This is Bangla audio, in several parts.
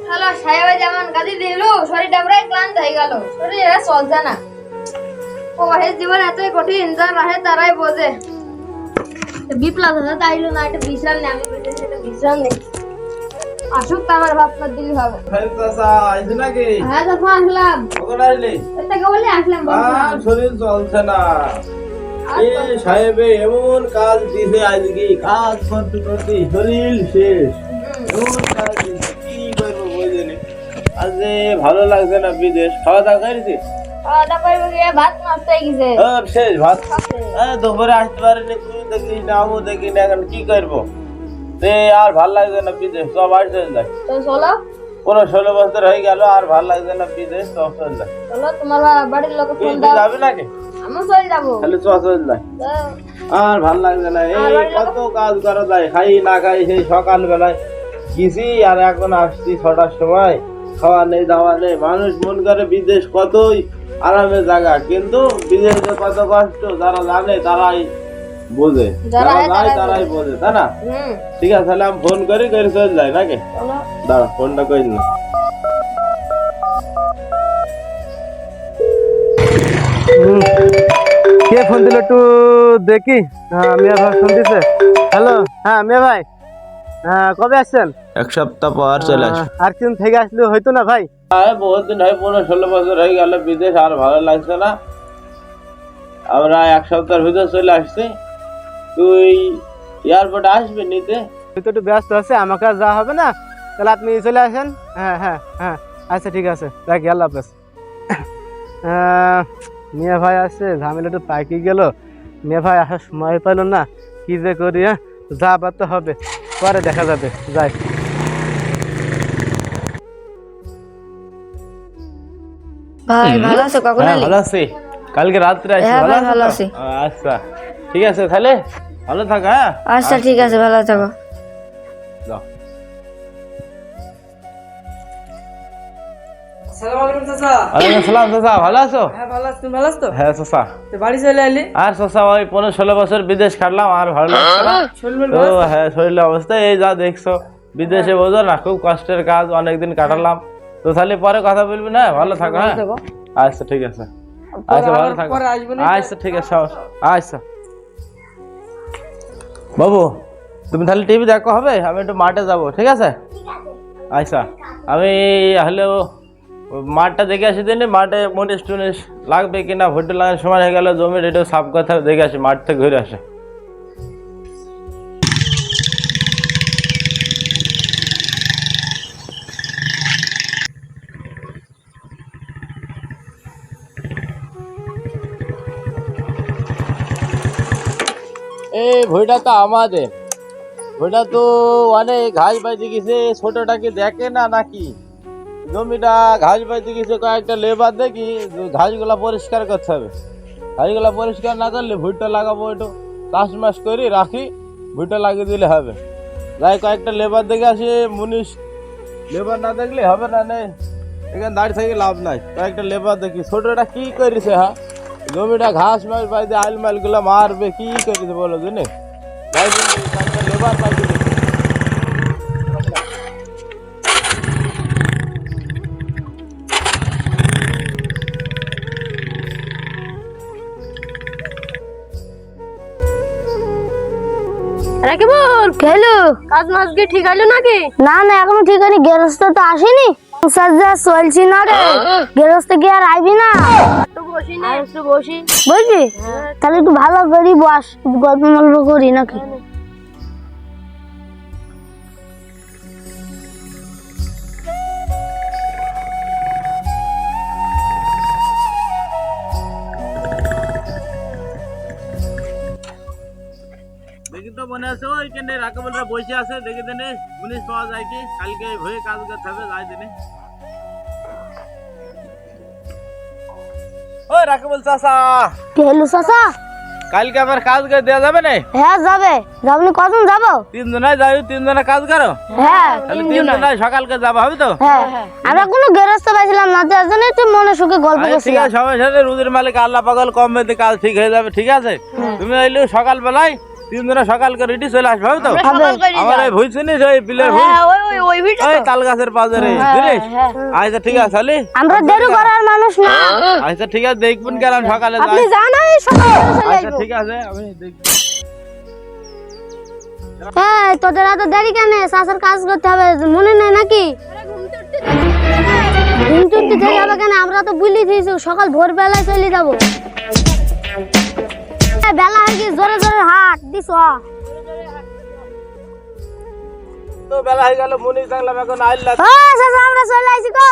হ্যালো সাহেব যেমন গাদি দিলু শরীরটা পুরো ক্লান্ত হয়ে গেল, শরীর এরা চলছে না। প্রবাহের জীবন এতই কঠিন, যার রাহে তারাই বোঝে। বিপ্লব দাদা তাইলো না, একটা বিশ্রাম নেই, আমি বলতেছি একটা বিশ্রাম নেই। আসুক তো আমার ভাবনা দিলি হবে। হ্যাঁ চাচা আইছ নাকি? হ্যাঁ দেখো আসলাম, কখন আসলি? এটাকে বলে আসলাম। শরীর চলছে না। এই সাহেবে এমন কাজ দিছে আজকে, কাজ করতে করতে শরীর শেষ। এমন কাজ দিছে, কি করবো বুঝলি? আজ যে ভালো লাগছে না। বিদেশ খাওয়া দাওয়া করেছি? ভাত নষ্ট হয়ে গেছে। শেষ ভাত। দুপুরে আসতে পারিনি, তুই দেখিস না, আমিও দেখি না, এখন কি করবো? আর ভাল লাগছে না বিদেশ, সব আসতে যায়। তো চলো, 16 বছর হয়ে গেল, আর ভাল লাগছে না বিদেশ, সব চলে যায়। চলো তোমার বাড়ির লোক তুই ফোন দাও। যাবি নাকি? আমি চলে যাবো। তাহলে চলে যায়। আর ভাল লাগছে না, এই কত কাজ করা যায়, খাই না খাই সেই সকাল বেলায় গেছি, আর এখন আসছি 6টার সময়, খাওয়া নেই দাওয়া নেই। মানুষ মন করে বিদেশ কতই আরামের জায়গা, কিন্তু বিদেশে কত কষ্ট যারা জানে তারাই বোঝে, যারা যায় তারাই বোঝে, তাই না? ঠিক আছে, তাহলে আমি ফোন করি, করে চলে যাই নাকি? দাঁড়া, ফোনটা করি না। কে ফোন দিল একটু দেখি। হ্যাঁ মিয়া ভাই ফোন দিছে। হ্যালো, হ্যাঁ মিয়া ভাই, হ্যাঁ কবে আসছেন? 1 সপ্তাহ পর চলে আসি। আর কিন থেকে আসলে হয়তো না ভাই? বহুত দিন হয়, 15-16 বছর হয়ে গেল বিদেশ, আর ভালো লাগছে না। আমরা 1 সপ্তাহের ভিতর চলে আসছি। তুই এয়ারপোর্টে আসবি নিতে? তুই তো একটু ব্যস্ত আছে, আমাকে আর যাওয়া হবে না, তাহলে আপনি চলে আসেন। হ্যাঁ হ্যাঁ হ্যাঁ, আচ্ছা ঠিক আছে, রাখি, আল্লাহ হাফেজ। মিয়া ভাই আসছে, ঝামেলা একটু পাইকি গেল। মিয়া ভাই আসার সময় পাইল না, কি যে করি। হ্যাঁ যাবার তো হবে, পরে দেখা যাবে, যাই। ভাই ভালো আছো? কখন হ্যাঁ এলি? ভালো আছি, কালকে রাত্রে আসি। হ্যাঁ ভাই, ভালো আছো আছি। তো? আচ্ছা ঠিক আছে, তাহলে ভালো থাক। হ্যাঁ আচ্ছা ঠিক আছে, ভালো থাকো। যাও। আসসালামু আলাইকুম চাচা। ওয়ালাইকুম আসসালাম। চাচা ভালো আছো? হ্যাঁ ভালো আছি, তুমি ভালো আছো তো? হ্যাঁ চাচা। তো বাড়ি চলে এলি? আর চাচা ওই 15-16 বছর বিদেশ কাটলাম, আর ভালো লাগছে না। শরীর তো হ্যাঁ, শরীরের অবস্থা এই যা দেখছো, বিদেশে বোঝো না, খুব কষ্টের কাজ, অনেকদিন কাটালাম। তো তাহলে পরে কথা বলবি না? ভালো থাকো। হ্যাঁ আচ্ছা ঠিক আছে, আচ্ছা ভালো থাকো। পরে আসবো না? আচ্ছা ঠিক আছে, আচ্ছা বাবু, তুমি তাহলে টিভি দেখো, হবে? আমি একটু মাঠে যাবো, ঠিক আছে? আচ্ছা, আমি হলেও মাঠটা দেখে আসি দিন। মাঠে মনিশ টুনিশ লাগবে কিনা, ভোট লাগানোর সময় হয়ে গেল, জমির একটু সাফ কথা দেখে আসি, মাঠ থেকে ঘুরে আসে। এই ভুঁইটা তো আমাদের, ভুঁইটা তো অনেক ঘাস বাইতে গেছে, ছোটটাকে দেখে না নাকি? জমিটা ঘাস বাইতে গেছে, কয়েকটা লেবার দেখি ঘাসগুলা পরিষ্কার করতে হবে। ঘাসগুলা পরিষ্কার না করলে ভুঁইটা লাগাবো, একটু চাষ মাস করে রাখি, ভুঁইটা লাগিয়ে দিলে হবে। যাই কয়েকটা লেবার দেখে আসি, মুনিশ লেবার না দেখলে হবে না। নেই এখানে দাঁড়িয়ে থেকে লাভ নাই, কয়েকটা লেবার দেখি। ছোটটা কি করেছে? হ্যাঁ জমিটা ঘাস মাস বাইতে আইল মাইল গুলা মারবে, কি করেছে বলো জানে? যাই কয়েকটা লেবার পাইতে দেখি। রাকিবুল খেলো, কাজ মাস কি ঠিক হলো নাকি? না না, এখনো ঠিক হয়নি, গেরস্ত তো আসেনি। সংসার যা চলছি না রে, গেরস্ত কি আর আইবি না? একটু বসি না, একটু বসি। বুঝলি? তাহলে একটু ভালো করি বস, গল্প মল্প করি নাকি? দেখি তো মনে আছে ওইখানে রাকেবুলরা বসে আছে, দেখি দেনে মুনিশ পাওয়া যায় কি, কালকে হয়ে কাজ করতে হবে, যাই দেনে। ওই রাকেবুল চাচা, কি হলো চাচা? কালকে আবার কাজ করে দেওয়া যাবে না? হ্যাঁ যাবে, যাবনি কখন যাবো? 3 জনাই যাই, 3 জনে কাজ করো। হ্যাঁ তাহলে 3 জনাই সকালকে যাবো, হবে তো? হ্যাঁ, আমরা কোনো গেরস্ত পাইছিলাম না, তার জন্য একটু মনে সুখে গল্প আরে ঠিক করছিলাম। আছে, সবাই সাথে রুজির মালিক আল্লাহ পাগল, কম বেঁধে কাজ ঠিক হয়ে যাবে, ঠিক আছে? তুমি হইলে সকাল বেলায় তিনজনে সকাল করে রেডি চলে আসবে হবে তো? আমরা সকাল করে আমার যাই। এই ভুই চিনিস ওই বিলের ভুই? হ্যাঁ ওই ভিটা ওই তাল গাছের পাজরে জানিস? আচ্ছা ঠিক আছে তাহলে। আমরা দেরি করার মানুষ না। আচ্ছা ঠিক আছে দেখবেন কেন সকালে আপনি যাই। জানাই সকালে চলে আচ্ছা আসবো। ঠিক আছে আমি দেখব। এই তোদের এত দেরি কেন? চাষের কাজ করতে হবে, মনে নেই নাকি? ঘুম তুলতে থেকে হবে কেন? আমরা তো বলি দিয়েছি সকাল ভোরবেলায় চলে যাবো। বেলা হয়ে গেছে, জোরে জোরে হাট দিস। তো বেলা হয়ে গেল মনি দেখলাম এখন আইলা। আমরা চলে আসি গো।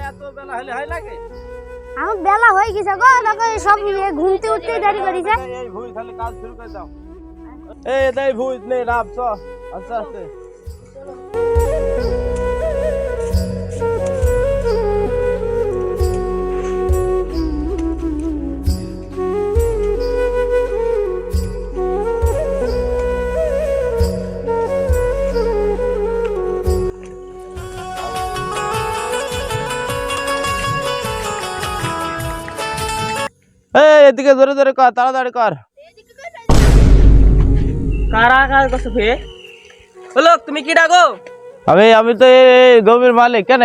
এত বেলা হলে হয় লাগে? আমার বেলা হয়ে গেছে গো, দেখো এই সব ঘুমতে উঠতে দেরি করেছে। এই ভুই তাহলে কাজ শুরু করে দাও। এই দেই ভুই নে রাব চ আস্তে আস্তে। এই এদিকে জোরে জোরে কর, তাড়াতাড়ি কর। কারা কাজ করছো হে? হলো তুমি কি ডাকো? আমি তো এই জমির মালিক কেন?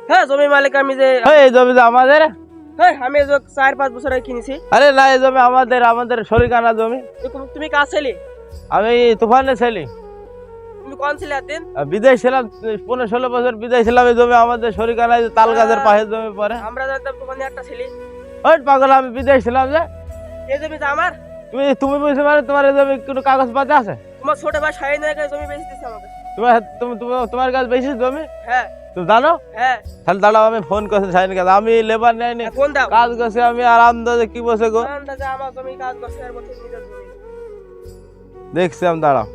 হ্যাঁ জমি মালিক আমি যে এই জমি তো আমাদের। হ্যাঁ আমি যে 4-5 বছর আগে কিনেছি। আরে না এই জমি আমাদের শরিকানা জমি। তুমি কাজ ছেলে? আমি তুফানের ছেলে। তুমি কোন ছেলে আছেন? বিদেশ ছিলাম 15-16 বছর বিদেশ ছিলাম। এই জমি আমাদের শরিকানা, তাল গাছের পাশের জমি পরে। আমরা জানতাম তোমার একটা ছেলে। ওই পাগল আমি বিদেশ ছিলাম যে। এই জমি তো আমার। তুমি বুঝতে পারো তোমার এই জমি কোনো কাগজ পাতি আছে? তোমার ছোট ভাই শাহিন নায়কের জমি বেচে দিছে আমাকে। তোমার কাছে বেশি জমি হ্যাঁ তুমি জানো? হ্যাঁ তাহলে দাঁড়াও আমি ফোন করছি শাহিন কাছে। আমি লেবার নেয়নি, ফোন দাও। কাজ করছি আমি আরাম দাদা কি বসে গো আন্দাজে আমার জমি কাজ করছে আর বছর নিজের জমি। দেখছি আমি, দাঁড়াও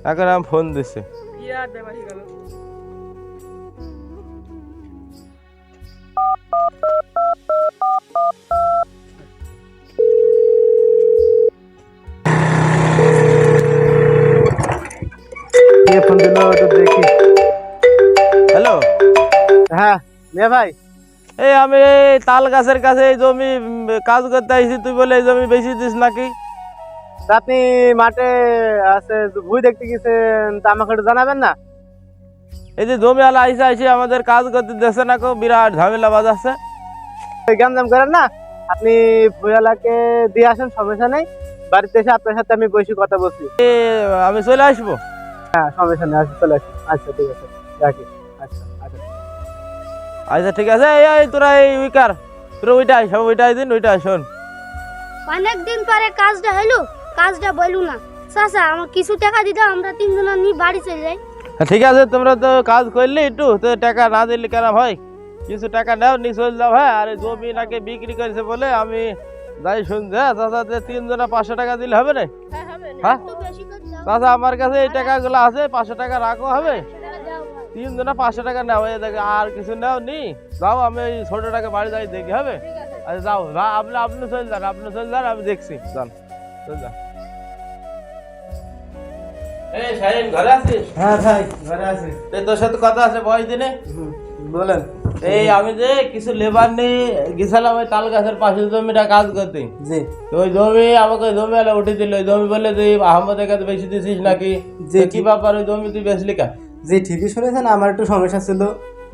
এখন আমি ফোন দিচ্ছি। বিরাট ব্যাপার হয়ে গেল। কে ফোন দিল তো দেখি। হ্যালো, হ্যাঁ মে ভাই, এই আমি এই তাল গাছের কাছে এই জমি কাজ করতে আইছি। তুই বলে এই জমি বেশি দিস নাকি? তা আপনি মাঠে আছে ভুই দেখতে গেছেন, তা আমাকে একটু জানাবেন না? এই যে জমি আলা আইসে আমাদের কাজ করতে দেশে না, বিরাট ঝামেলা বাজাচ্ছে। ওই গ্যাঞ্জাম করেন না, আপনি ভুইয়ালাকে দিয়ে আসেন, সমস্যা নেই। বাড়িতে এসে আপনার সাথে আমি বসে কথা বলছি। আমি চলে আসবো। হ্যাঁ সমস্যা নেই, আসি চলে আসি। আচ্ছা ঠিক আছে, রাখি। আচ্ছা আচ্ছা আচ্ছা ঠিক আছে। এই তোরা এই উইকার তোরা ওইটাই সব ওইটাই দিন ওইটাই শোন। অনেকদিন পরে কাজটা হলো, কাজটা বলু না। চাচা আমার কিছু টাকা দিতে, আমরা তিনজন নিয়ে বাড়ি চলে যাই। ঠিক আছে, তোমরা তো কাজ করলে একটু তো টাকা না দিলে কেন হয়? কিছু টাকা নাও নি চলে যাও। হ্যাঁ, আর জমি নাকি বিক্রি করেছে বলে আমি যাই শুনছি। হ্যাঁ চাচা, তিনজনে 500 টাকা দিলে হবে না? হ্যাঁ একটু বেশি করে দাও। চাচা, আমার কাছে এই টাকাগুলো আছে, 500 টাকা রাখো হবে। তিনজনে 500 টাকা নাও, এই দেখে আর কিছু নাও নি। যাও, আমি ওই ছোটটাকে বাড়ি যাই দেখি হবে। আচ্ছা যাও, আপনি চলে যান, আমি দেখছি। যান চলে যান। এই শাহিন ঘরে আছিস? হ্যাঁ ভাই ঘরে আছি। তোর সাথে কথা আছে বয়স দিনে। বলেন। এই আমি যে কিছু লেবার নিয়ে গেছিলাম ওই তাল গাছের পাশের জমিটা কাজ করতে। জি তো ওই জমি আমাকে ওই জমি আলা উঠে দিল। ওই জমি বলে তুই আহমদের কাছে বেশি দিছিস নাকি? জি, তো কি ব্যাপার, ওই জমি তুই বেচলি কেন? জি ঠিকই শুনেছেন, আমার একটু সমস্যা ছিল,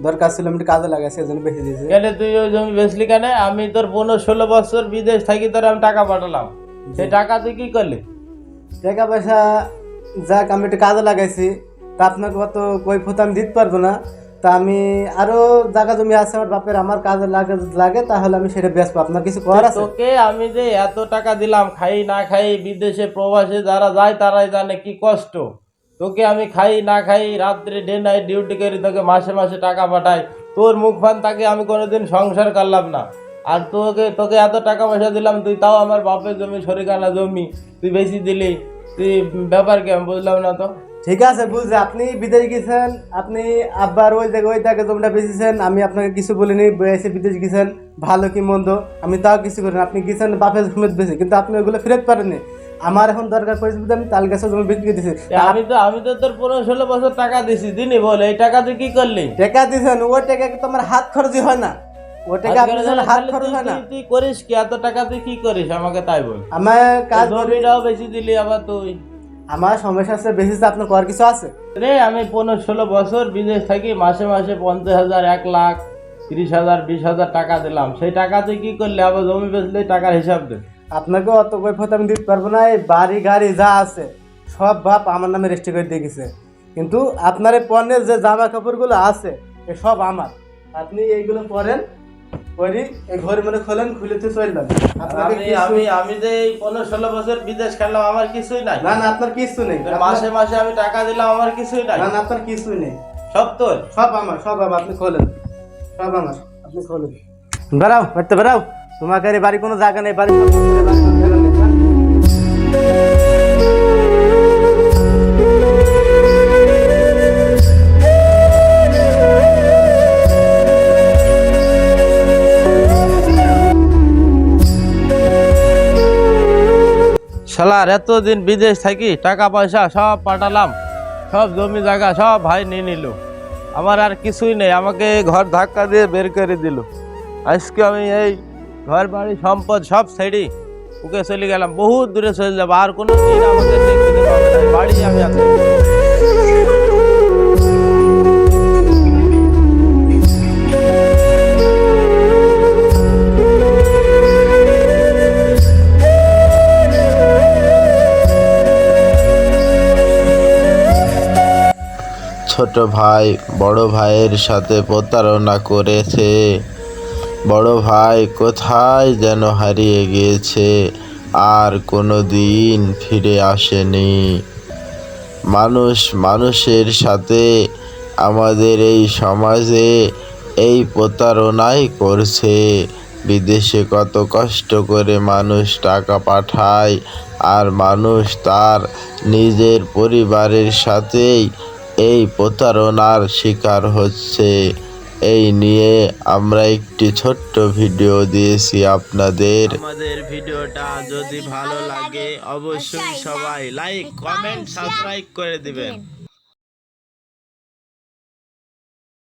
দরকার ছিল, আমি একটু কাজে লাগাইছি, এজন্য বেশি দিয়েছি। কেন তুই ওই জমি বেচলি কেন? আমি তোর 15-16 বছর বিদেশ থাকি, তোর আমি টাকা পাঠালাম। সেই টাকা তুই কি করলি? টাকা পয়সা যাক আমি একটু কাজে লাগাইছি, তা আপনাকে কত কৈফত আমি দিতে পারবো না। তা আমি আরো জায়গা জমি আছে আমার বাপের, আমার কাজে লাগে তাহলে আমি সেটা বেচবো। আপনার কিছু করার আছে? তোকে আমি যে এত টাকা দিলাম, খাই না খাই, বিদেশে প্রবাসে যারা যায় তারাই জানে কি কষ্ট। তোকে আমি খাই না খাই, রাত্রে ডে নাইট ডিউটি করি, তোকে মাসে মাসে টাকা পাঠাই। তোর মুখ ফান তাকে আমি কোনোদিন সংসার করলাম না। আর তোকে এত টাকা পয়সা দিলাম, তুই তাও আমার বাপের জমি, শরিকানা জমি তুই বেশি দিলি। তুই ব্যাপার কি আমি বুঝলাম না তো। ঠিক আছে বুঝছি, আপনি বিদেশ গেছেন, আপনি আব্বার ওই জায়গায় ওই জায়গায় জমিটা বেচেছেন, আমি আপনাকে কিছু বলিনি। এসে বিদেশ গেছেন, ভালো কি মন্দ আমি তাও কিছু করেন। আপনি গেছেন বাপের জমি বেশি, কিন্তু আপনি ওইগুলো ফেরত পারেননি। আমার এখন দরকার পরিস্থিতি, আমি তাল গাছের জমি বিক্রি দিয়েছি। আমি তো তোর 15-16 বছর টাকা দিছি, দিনি বল। এই টাকা তুই কি করলি? টাকা দিয়েছেন, ওই টাকা তো আমার হাত খরচই হয় না। ও টাকা আপনি আজকাল জানেন হাত তাহলে খরচ হয় না। তুই করিস কি এত টাকা তুই কি করিস আমাকে তাই বল। আমার কাজ করি, জমিটাও বেশি দিলি আবার তুই। আমার সমস্যা আছে বেশি, আপনার করার কিছু আছে? রে আমি 15-16 বছর বিদেশ থাকি, মাসে মাসে 50,000, 1 লাখ, 30,000, 20,000 টাকা দিলাম। সেই টাকা তুই কি করলি? আবার জমি বেচলে টাকার হিসাব দে। আপনাকে অত কৈফিয়ত আমি দিতে পারবো না। এই বাড়ি গাড়ি যা আছে সব বাপ আমার নামে রেজিস্ট্রি করে দিয়ে গেছে, কিন্তু আপনার এই পণ্যের যে জামা কাপড়গুলো আছে এ সব আমার। আপনি এইগুলো পরেন, করি এই ঘরে মনে খোলেন, খুলে তো চললাম। আপনাকে আমি কিছু- আমি আমি যে এই 15-16 বছর বিদেশ খেললাম, আমার কিছুই নাই। না না আপনার কিছু নেই, মাসে মাসে আমি টাকা দিলাম, আমার কিছুই নাই। না না আপনার কিছুই নেই, সব তোর। সব আমার, সব আমার। আপনি খোলেন, সব আমার, আপনি খোলেন। বেরাও, বাড়িতে বেরাও। তোমাকে আর এই বাড়ি কোনো জায়গা নেই, বাড়ি সব তোমার, বাড়ি কোনো জায়গা নেই, বেরাও। শালার এতদিন বিদেশ থাকি টাকা পয়সা সব পাঠালাম, সব জমি জায়গা সব ভাই নিয়ে নিল, আমার আর কিছুই নেই। আমাকে ঘর ধাক্কা দিয়ে বের করে দিল। আজকে আমি এই ঘর বাড়ি সম্পদ সব ছেড়ে ওকে চলে গেলাম, বহুত দূরে চলে যাবো। আর কোনো দিন আমাকে দেখতে পাবে না, এই বাড়ি আমি আছি। ছোট ভাই বড় ভাইয়ের সাথে প্রতারণা করেছে, বড় ভাই কোথায় যেন হারিয়ে গিয়েছে, আর কোনো দিন ফিরে আসেনি। মানুষের সাথে আমাদের এই সমাজে এই প্রতারণাই করছে। বিদেশে কত কষ্ট করে মানুষ টাকা পাঠায়, আর মানুষ তার নিজের পরিবারের সাথেই এই প্রতারণার শিকার হচ্ছে। এই নিয়ে আমরা একটি ছোট্ট ভিডিও দিয়েছি আপনাদের। আমাদের ভিডিওটা যদি ভালো লাগে অবশ্যই সবাই লাইক, কমেন্ট, সাবস্ক্রাইব করে দিবেন।